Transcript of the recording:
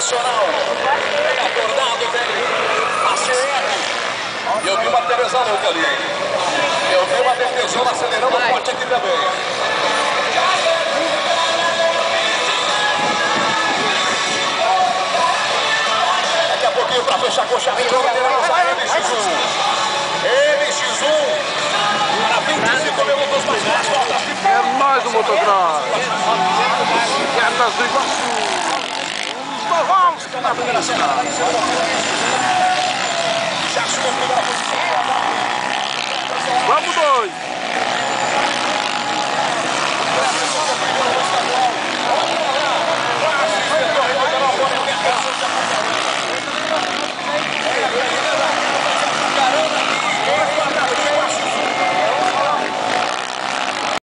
Nacional. Acordado, velho. A CR. E eu vi uma Tereza louca ali. Eu vi uma defensora acelerando forte aqui também. Daqui a pouquinho para fechar com chave de lateral. MX1. MX1. Para 25 minutos mais duas voltas. É mais um motocross. É das do Iguaçu. Os cavalos que na festa. Já chegou a primeira posição. Vamos dois.